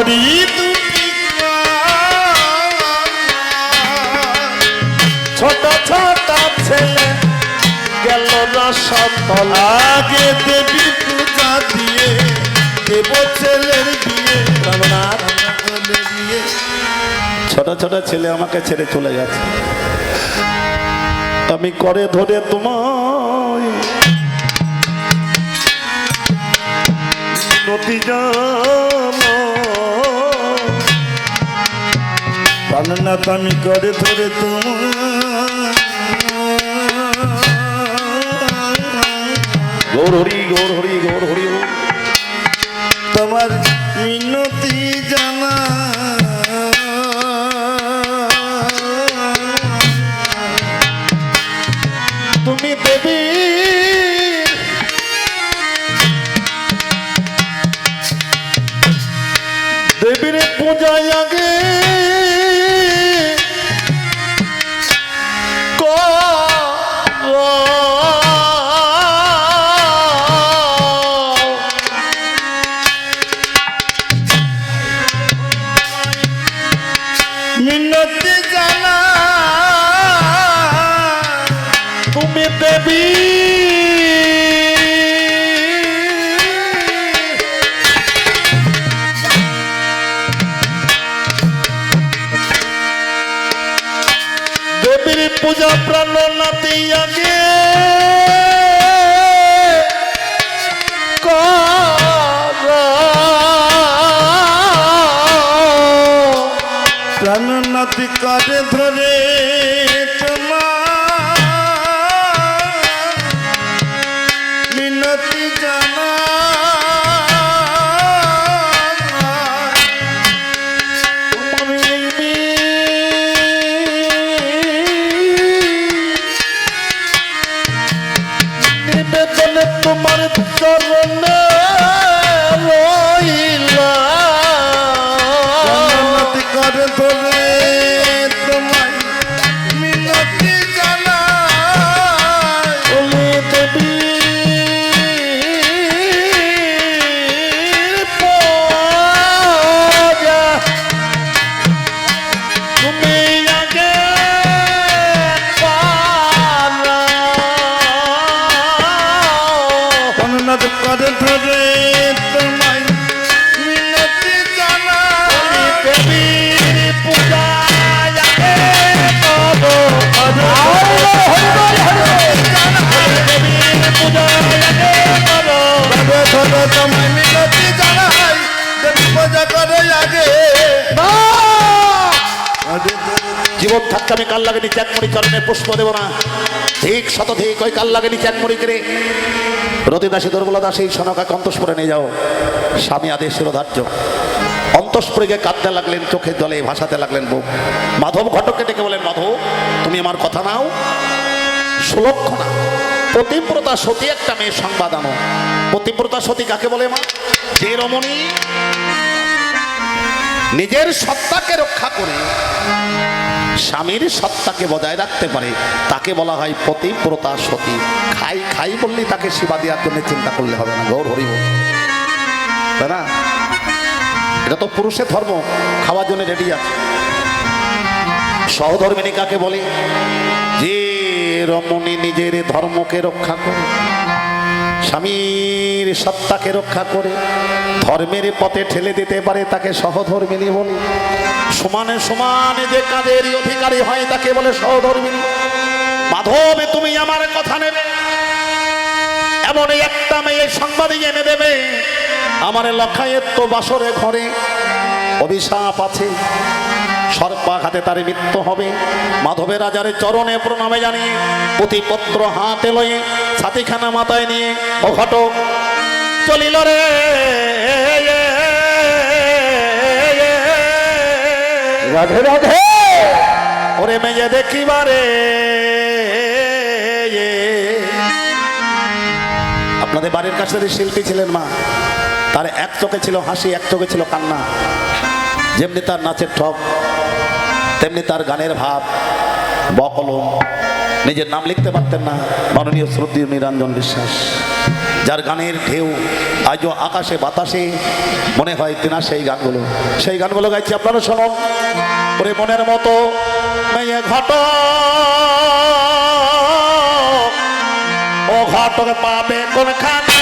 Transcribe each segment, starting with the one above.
করি দুটি ছোট ছোট ছেলে গেল রসতল। আগে দেবী পূজা দিয়ে দেব ছেলের বিয়ে রঘুনাথ, ছেলের বিয়ে। ছোট ছোট ছেলে আমাকে ছেড়ে চলে গেছে। আমি করে ধরে তোমায় নদী জানো প্রাণনাথ আমি করে ধরে তোমার গৌর হরি গৌর হরি গৌর হরি গৌর। তোমার মিনতি জানা তুমি দেবী দেবীর পূজায় আগে মিনতি জানা তুমি দেবী দেবীর পূজা প্রাণ নাতি আগে প্রাণনাথ করে ধরে তোমার মিনতি জানা নিবেদনে তোমার চরণে রইলা প্রাণনাথ করে ধরে তোমায় মিনতি জানা বলে দেবী পূজা তুমি আগে পালা প্রাণনাথ করে ধরে তোমায় মিনতি জানা দেবীর পূজা আগে করো দেবীর পূজা আগে করো ধরে তোমায় মিনতি জানাই দেবী পূজা করে আগে জীবন থাকতে আমি কাল লাগে নিচে এক মুড়ি চরণে পুষ্প দেব না। ঠিক শত ঠিক ওই কাল লাগে নিচে এক মুড়ি করে রতিদাসী দুর্বলদাসী সনকা অন্তঃপুরে নিয়ে যাও। স্বামী আদেশ শিরোধার্য। অন্তঃপুরে গিয়ে কাঁদতে লাগলেন, চোখের জলে ভাসাতে লাগলেন বুক। মাধব ঘটককে ডেকে বলেন, মাধব তুমি আমার কথা নাও। সুলক্ষণা পতিব্রতা সতী একটা মেয়ের সংবাদ আনো। পতিব্রতা সতী কাকে বলে মা? যে রমণী নিজের সত্তাকে রক্ষা করে স্বামীর সত্তাকে বজায় রাখতে পারে তাকে বলা হয় পতিব্রতা সতী। খাই খাই বললেই তাকে সেবা দেওয়ার জন্য চিন্তা করলে হবে না। গৌর হরি বল, তাই না? এটা তো পুরুষের ধর্ম, খাওয়ার জন্য রেডি আছে। সহধর্মিনী কাকে বলে? যে রমণী নিজের ধর্মকে রক্ষা করে, স্বামীর সত্তাকে রক্ষা করে ধর্মের পথে ঠেলে দিতে পারে তাকে সহধর্মিনী বলে। সমানে সমানে যে কাজের অধিকারী হয় তাকে বলে সহধর্মিনী। মাধব তুমি আমার কথা নেবে, এমন একটা মেয়ে সংবাদ এনে দেবে আমার লক্ষায়ের তো বাসরে ঘরে অভিশাপ আছে, সর্পাঘাতে তার মৃত্যু হবে। মাধবের রাজার চরণে প্রণামে জানিয়ে পুঁথিপত্র হাতে লয়ে ছাতিখানা মাথায় নিয়ে ও ঘটক চলিল রে। রাধে রাধে ওরে মেয়ে দেখিবারে। আপনাদের বাড়ির কাছে যে শিল্পী ছিলেন মা, তার এক চোখে ছিল হাসি, এক চোখে ছিল কান্না। যেমনি তার নাচের ঠক তেমনি তার গানের ভাব, বকলম নিজের নাম লিখতে পারতেন না মাননীয় শ্রদ্ধেয় নিরঞ্জন বিশ্বাস, যার গানের ঢেউ আজও আকাশে বাতাসে মনে হয় তেনা সেই গানগুলো গাইছি। আপনারা শুনুন। ওরে মনের মতো মেয়ে ঘটক, ও ঘটক পাবে কোনখানে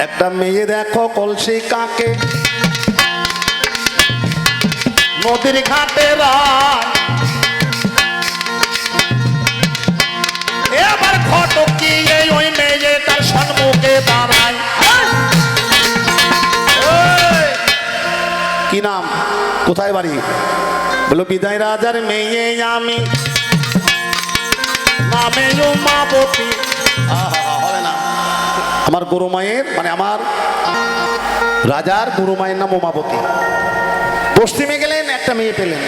একটা মেয়ে দেখো কলসি কাকে নদীর ঘাটে এবার ঘটক কি ওই মেয়ে তার সম্মুখে দাঁড়ায়। কি নাম, কোথায় বাড়ি? বলো বিদায় রাজার মেয়ে আমি, নামে উমাবতী। হবে না, আমার গুরু মায়ের মানে আমার রাজার গুরু মায়ের নাম উমাবতী। পশ্চিমে গেলেন, একটা মেয়ে পেলেন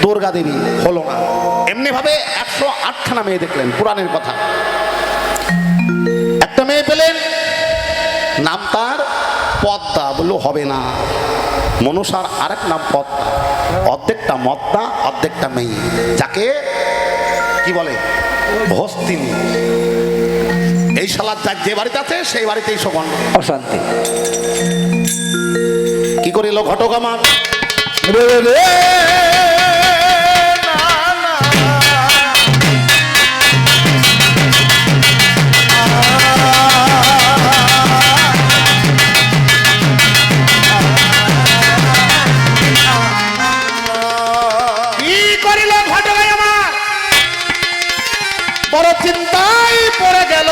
দুর্গা দেবী, হলো না। এমনি ভাবে 108খানা মেয়ে দেখলেন, পুরাণের কথা। একটা মেয়ে পেলেন, নাম তার পদ্মা, বললো হবে না। মনসার আরেক নাম পদ্মা, অর্ধেকটা মদ্দা অর্ধেকটা মেয়ে, যাকে কি বলে হস্তিনী। এই শালার যার যে বাড়িতে আছে সেই বাড়িতেই সব অশান্তি। কি করিল ঘটক আমার, বড় চিন্তায় পড়ে গেল।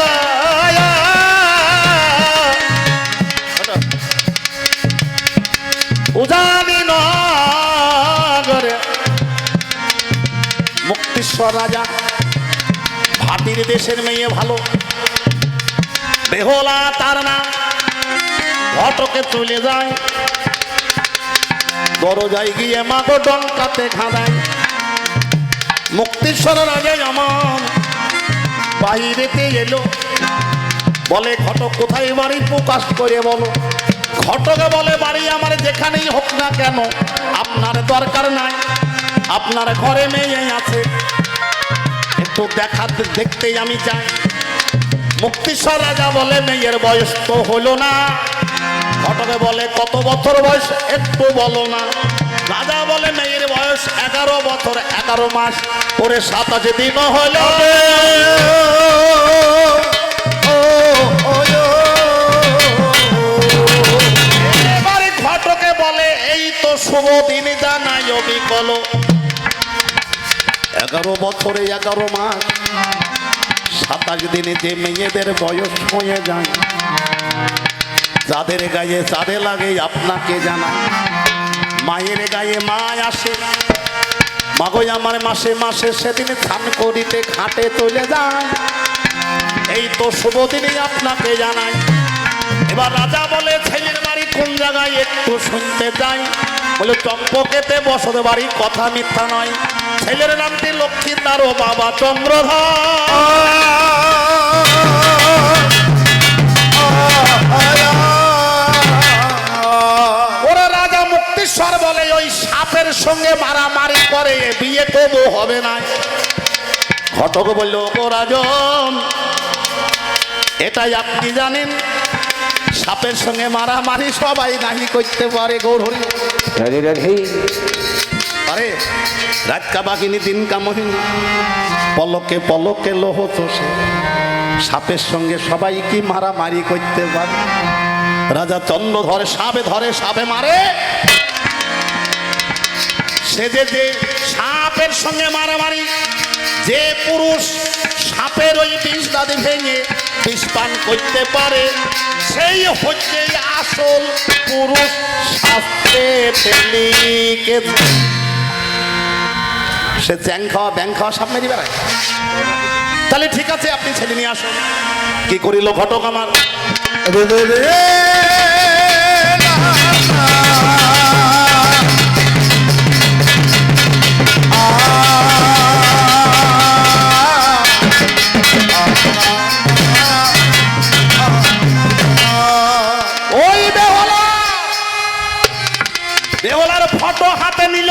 উজানি নগরে মুক্তিশ্বর রাজা, ভাটির দেশের মেয়ে ভালো, বেহলা তার নাম। ঘটকে চলে যায়, দরজায় গিয়ে মাগো ডঙ্কাতে খাদায়। মুক্তিশ্বর রাজা আমার বাহিরেতে এলো, বলে ঘটক কোথায় বাড়ি প্রকাশ করে বলো। ঘটকে বলে বাড়ি আমার যেখানেই হোক না কেন, আপনার দরকার নাই, আপনার ঘরে মেয়ে আছে, একটু দেখতেই আমি চাই। মুক্তিশ্বর রাজা বলে মেয়ের বয়স তো হলো না। ঘটকে বলে কত বছর বয়স একটু বলো না। রাজা বলে মেয়ের বয়স 11 বছর 11 মাস। ওরে 27 দিন হলো। এবারে ঘটকে বলে এই তো শুভ দিন জানাই অবিকল। 11 বছরে 11 মাস 27 দিনে যে মেয়েদের বয়স হয়ে যায়, যাদের গায়ে চাঁদে লাগে আপনাকে জানাই। মায়ের গায়ে মা আসে, মাগো আমার মাসে মাসে সেদিন স্নান করিতে ঘাটে চলে যায়। এই তো শুভ দিনে আপনাকে জানাই। এবার রাজা বলে ছেলের বাড়ি কোন জায়গায় একটু শুনতে যাই। বলে চম্পকেতে বসত বাড়ি, কথা মিথ্যা নয়। ছেলের নামটি লক্ষ্মীদার ও বাবা চন্দ্রধর। ওরা রাজা তবু হবে না। ঘটক বলল, ও রাজন, এটাই আপনি জানেন সাপের সঙ্গে মারামারি সবাই নাহি করতে পারে। গৌরহরি রাধে রাধে। আরে রাত কা বাঘিনী দিন কা মোহিনী, পলকে পলকে লোহ চষে, সাপের সঙ্গে সবাই কি মারামারি করতে পারে? রাজা চন্দ্রধর সাপে মারে। সে যে সাপের সঙ্গে মারামারি, যে পুরুষ সাপের ওই বিষ দাঁতে ভেঙে বিষ পান করতে পারে, সেই হচ্ছে আসল পুরুষ। শাস্ত্রে লিখেছে সে চ্যাং খাওয়া ব্যাং খাওয়া সাপ মেরে বেড়ায়। তাহলে ঠিক আছে, আপনি ছেলে নিয়ে আসুন। কি করিল ঘটক আমার? রে রে রে না, না। ওই বেহলার ফটো হাতে নিল,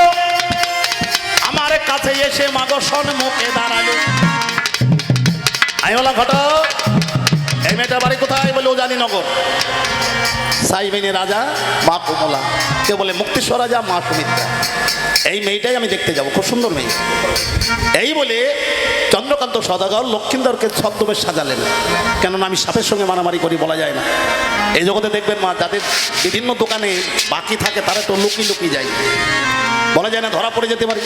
আমার কাছে এসে মাগো সম্মুখে দাঁড়ালো। আমি বললাম, ঘটক, এই মেয়েটা বাড়ি কোথায়? বলে, ও জানি নগর। সাইবেনে রাজা, মা কমলা, কেউ বলে মুক্তেশ্বর রাজা, মা সুমিত্রা। এই মেয়েটাই আমি দেখতে যাব, খুব সুন্দর মেয়ে। এই বলে চন্দ্রকান্ত সদাগর লক্ষ্মীন্দরকে ছদ্মবেশ সাজালেন। কেননা আমি সাপের সঙ্গে মারামারি করি, বলা যায় না। এই জগতে দেখবেন মা, যাদের বিভিন্ন দোকানে বাকি থাকে তারা তো লুকিয়ে লুকিয়ে যায়, বলা যায় না, ধরা পড়ে যেতে পারি।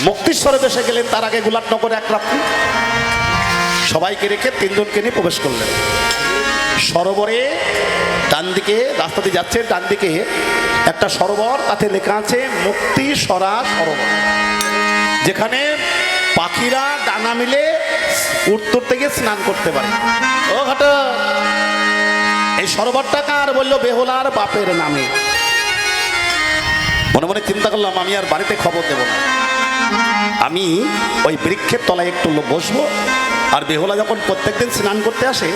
মুক্তেশ্বরে দেশে গেলেন, তার আগে গুলাটনগরে এক রাত্রি সবাইকে রেখে তিনজনকে নিয়ে প্রবেশ করলেন সরোবরে। ডান দিকে রাস্তা দিয়ে যাচ্ছে, ডান দিকে একটা সরোবর, তাতে লেখা আছে মুক্তিসরা সরোবর, যেখানে পাখিরা ডানা মিলে উত্তর থেকে স্নান করতে পারে। ও ঘটক, এই সরোবরটা কার? বললো, বেহুলার বাপের নামে। মনে মনে চিন্তা করলাম, আমি আর বাড়িতে খবর দেব না, আমি ওই বৃক্ষের তলায় একটু বসবো। আর বেহুলা যখন প্রত্যেকদিন স্নান করতে আসে,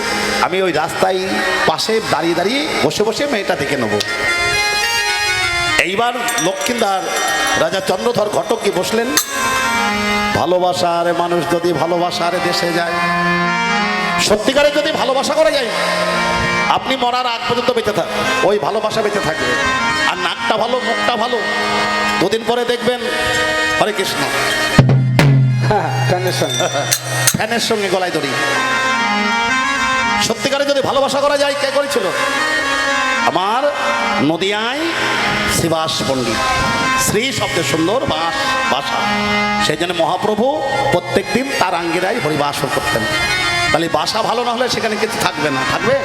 আমি ওই রাস্তায় পাশে দাঁড়িয়ে দাঁড়িয়ে বসে বসে মেয়েটা দেখে নেব। এইবার লক্ষ্মীন্দর রাজা চন্দ্রধর ঘটক কি বসলেন। ভালোবাসার মানুষ যদি ভালোবাসার দেশে যায়, সত্যিকারে যদি ভালোবাসা করা যায়, আপনি মরার আগ পর্যন্ত বেঁচে থাক, ওই ভালোবাসা বেঁচে থাকবে। আর নাকটা ভালো, মুখটা ভালো, দুদিন পরে দেখবেন হরে কৃষ্ণ ফ্যানের সঙ্গে গলায় দড়ি। সত্যিকারে যদি ভালোবাসা করা যায়, কে করেছিল? আমার নদিয়ায় শ্রীবাস পণ্ডিত, শ্রী শব্দের সুন্দর বাস বাসা, সেই জন্য মহাপ্রভু প্রত্যেক দিন তার আঙ্গিরাই হরিবাস করতেন। তাহলে বাসা ভালো না হলে সেখানে কিছু থাকবে না, থাকবে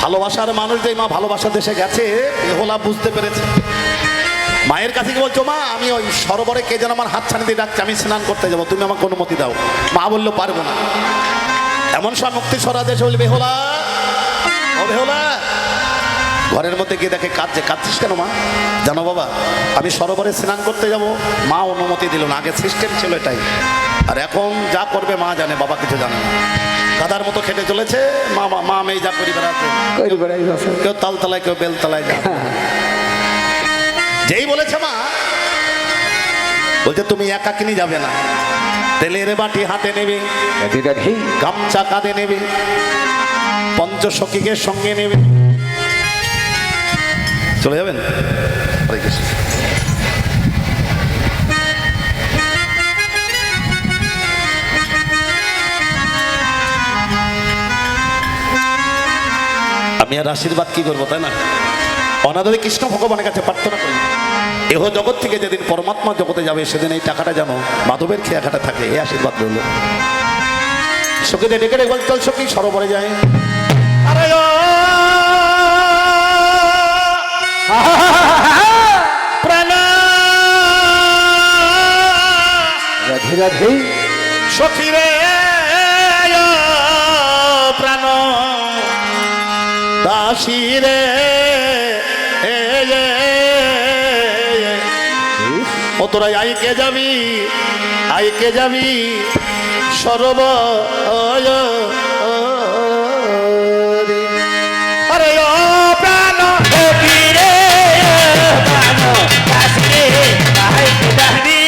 ভালোবাসার মানুষ। যে মা ভালোবাসা দেশে গেছে, বেহুলা বুঝতে পেরেছে। মায়ের কাছে কি বলছো? মা, আমি ওই সরোবরে কে যেন আমার হাত ছানি দিয়ে ডাকছে, আমি স্নান করতে যাবো, তুমি আমাকে অনুমতি দাও। মা বললো, পারবো না। এমন সব মুক্তিসরা দেশে বলবে, বেহুলা, ও বেহুলা, ঘরের মধ্যে গিয়ে দেখে কাঁদছে। কাঁদছিস কেন মা? জানো বাবা, আমি সরোবরে স্নান করতে যাব, মা অনুমতি দিল না। আগে সিস্টেম ছিল এটাই, আর এখন যা করবে মা জানে, বাবা কিছু জানে না। গাদার মতো খেটে চলেছে, মা মেয়ে যা করি বেড়াচ্ছে, কেউ তালতলায়, কেউ বেলতলায় যা। যেই বলেছে মা, বলছে তুমি একাকিনী যাবে না, তেলের বাটি হাতে নেবে, গামছা কাঁধে নেবে, পঞ্চসখীকে সঙ্গে নেবে, চলে যাবেন। হরে কৃষ্ণ। আমি আর আশীর্বাদ কি করবো, তাই না? অনাদরে কৃষ্ণ ভগবানের কাছে প্রার্থনা করি, এহ জগৎ থেকে যেদিন পরমাত্মা জগতে যাবে, সেদিন এই টাকাটা যেন মাধবের খেয়াঘাটা থাকে, এই আশীর্বাদ রইল। সখীদের ডেকে ডেকে বল, চল সখী সরোবরে যায়। আরে প্রাণ রাধে রাধে। সখী রে প্রাণ দাসী রে, ও তোরা আইকে যাবি সরোবর। আরে ও প্রাণ সখী রে, প্রাণ দাসী রে, আইকে যাবি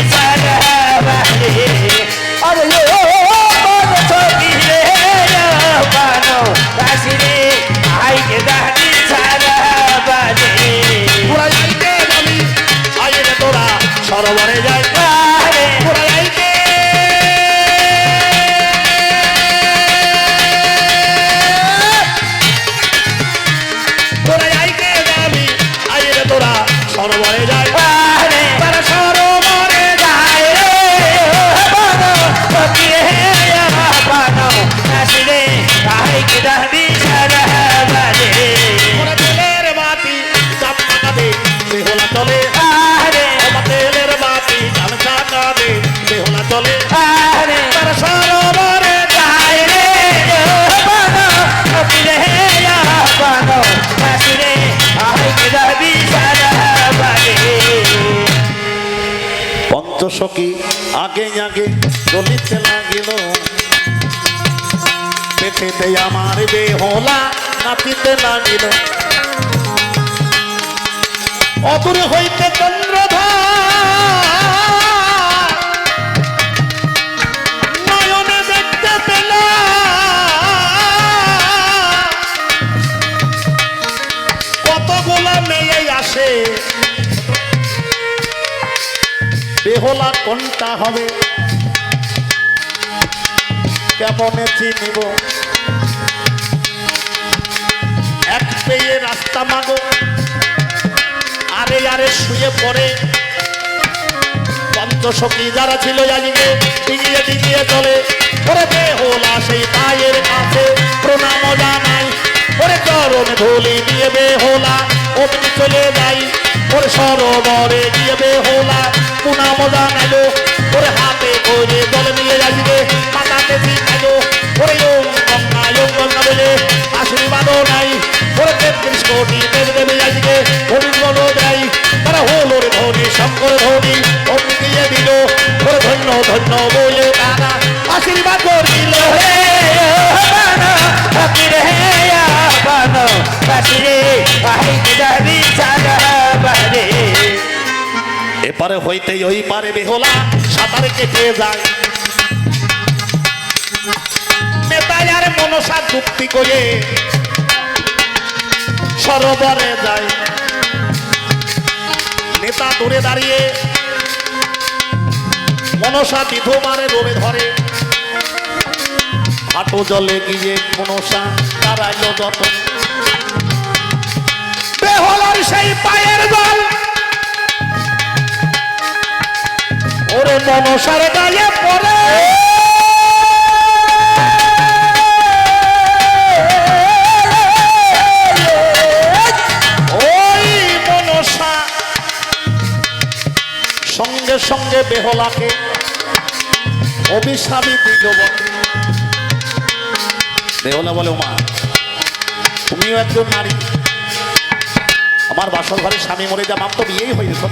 আগে আগে জ্বলিতে লাগিল, পেটেতে আমার বেহুলা নাচিতে লাগিল। অদূরে হইতে চন্দ্রধর নয়নে দেখতে পেল, কতগুলো মেয়ে আসে, বেহুলা কোনটা হবে কেমনে চিনিব? এক পেয়ে রাস্তা মাগো, আরে আরে শুয়ে পড়ে। পঞ্চসখী যারা ছিল আজকে ডিঙিয়ে ডিঙিয়ে চলে, ওরে বেহুলা সেই পায়ের কাছে প্রণাম জানাই, ওরে চরণ ধুলি দিয়ে বেহুলা অমনি চলে যাই, ওরে সরোবরে গিয়ে বেহুলা প্রণাম জানাইলো, ওরে হাতে করে জল নিয়ে আজকে মাথাতে দিলো, ওরে ওম গঙ্গা বলে আশীর্বাদও নাই, ওরে 33 কোটি দেব দেবী আজকে হরিবল দেয়, তারা হলো রে ধনী শঙ্কর ধনী অমনি দিয়ে দিল, ওরে ধন্য ধন্য বলে তারা আশীর্বাদ করিল। হে ফকির হে বানো কাশিরে আই দাবি সারা বারে। এপারে হইতেই ওই পারে বেহুলা সাঁতারে কেটে যায়, নেতায় আর মনসা যুক্তি করে সরোবরে যায়। নেতা দূরে দাঁড়িয়ে মনসা বিধবারে রোবে ধরে, হাঁটু জলে গিয়ে মনসা দাঁড়াইল যত, বেহুলার সেই পায়ের জল ওরে মনসার গায়ে পড়ে। ওই মনসা সঙ্গে সঙ্গে বেহুলাকে অভিশাপই দিল। বেহুলা বলে, মা তুমিও একজন নারী, আমার বাসর ঘরে স্বামী মরে যা, মাম তো বিয়েই হয়েছে,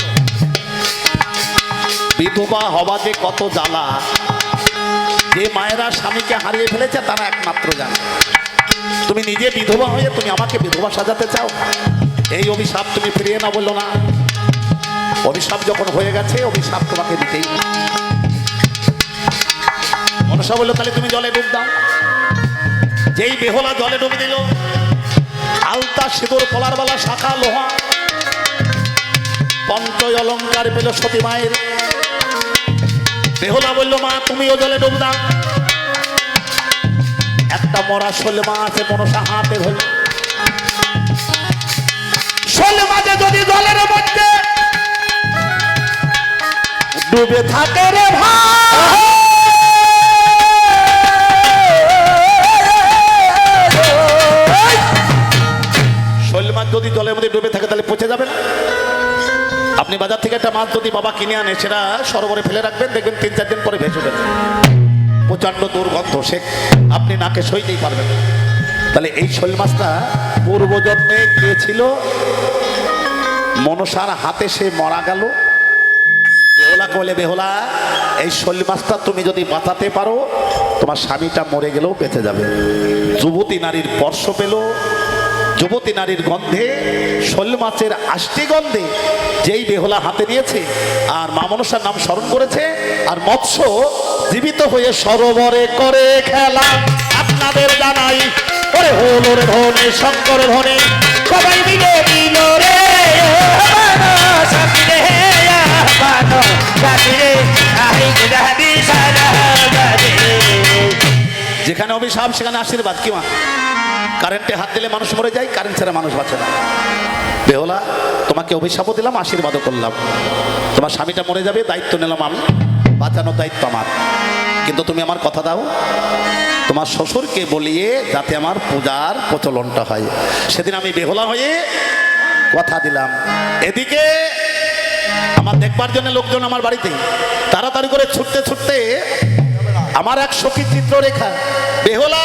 বিধবা হওয়া যে কত জ্বালা, যে মায়েরা স্বামীকে হারিয়ে ফেলেছে তারা একমাত্র জানে। তুমি নিজে বিধবা হয়ে তুমি আমাকে বিধবা সাজাতে চাও, এই অভিশাপ তুমি ফিরিয়ে না বললো না? অভিশাপ যখন হয়ে গেছে অভিশাপ তোমাকে দিতেই। মনসা বললো, তাহলে তুমি জলে ডুব দাও। যেই বেহুলা জলে ডুব দিল, আলতা সিঁদুর কলার বালা শাখা লোহা পঞ্চ অলঙ্কার পেল সতী মায়ের। বেহুলা বলল, মা তুমিও জলে ডুব দাও। একটা মরা শোলমা আছে, মনসা হাতে ধরল। শোলমাতে যদি জলের মধ্যে ডুবে থাকে রে ভাই, শোলমাছ যদি জলের মধ্যে ডুবে থাকে তাহলে পচে যাবে না? আপনি বাজার থেকে একটা মাছ যদি বাবা কিনে আনে, সেটা সরোবরে ফেলে রাখবেন, দেখবেন 3-4 দিন পরে ভেসে যাবে, প্রচন্ড দুর্গন্ধ, সে আপনি নাকে সইতেই পারবেন। তাহলে এই শোল মাছটা পূর্বজন্মে কে ছিল? মনসার হাতে সে মারা গেল। বেহুলাকে বলে, বেহুলা এই শোল মাছটা তুমি যদি বাঁচাতে পারো, তোমার স্বামীটা মরে গেলেও বেঁচে যাবে। যুবতী নারীর স্পর্শ পেল, যুবতী নারীর গন্ধে, শোল মাছের আষ্টি গন্ধে যেই বেহুলা হাতে নিয়েছে আর মা মনসার নাম স্মরণ করেছে, আর মৎস্য জীবিত হয়ে সরোবরে করে খেলা। আপনাদের জানাই, ওরে হলো রে ধনে শঙ্কর ধনে, সবাই মিলে দিল রে যেখানে অভিশাপ সেখানে আশীর্বাদ। কি মা, কারেন্টে হাত দিলে মানুষ মরে যায়, কারেন্ট ছাড়া মানুষ বাঁচে না। বেহুলা তোমাকে অভিশাপও দিলাম, আশীর্বাদও করলাম। তোমার স্বামীটা মরে যাবে, দায়িত্ব নিলাম আমি, বাঁচানোর দায়িত্ব আমার। কিন্তু তুমি আমার কথা দাও, তোমার শ্বশুরকে বলিয়ে যাতে আমার পূজার প্রচলনটা হয়। সেদিন আমি বেহুলা হয়ে কথা দিলাম। এদিকে আমার দেখবার জন্য লোকজন আমার বাড়িতে তাড়াতাড়ি করে ছুটতে ছুটতে আমার এক সখী চিত্ররেখা বেহুলা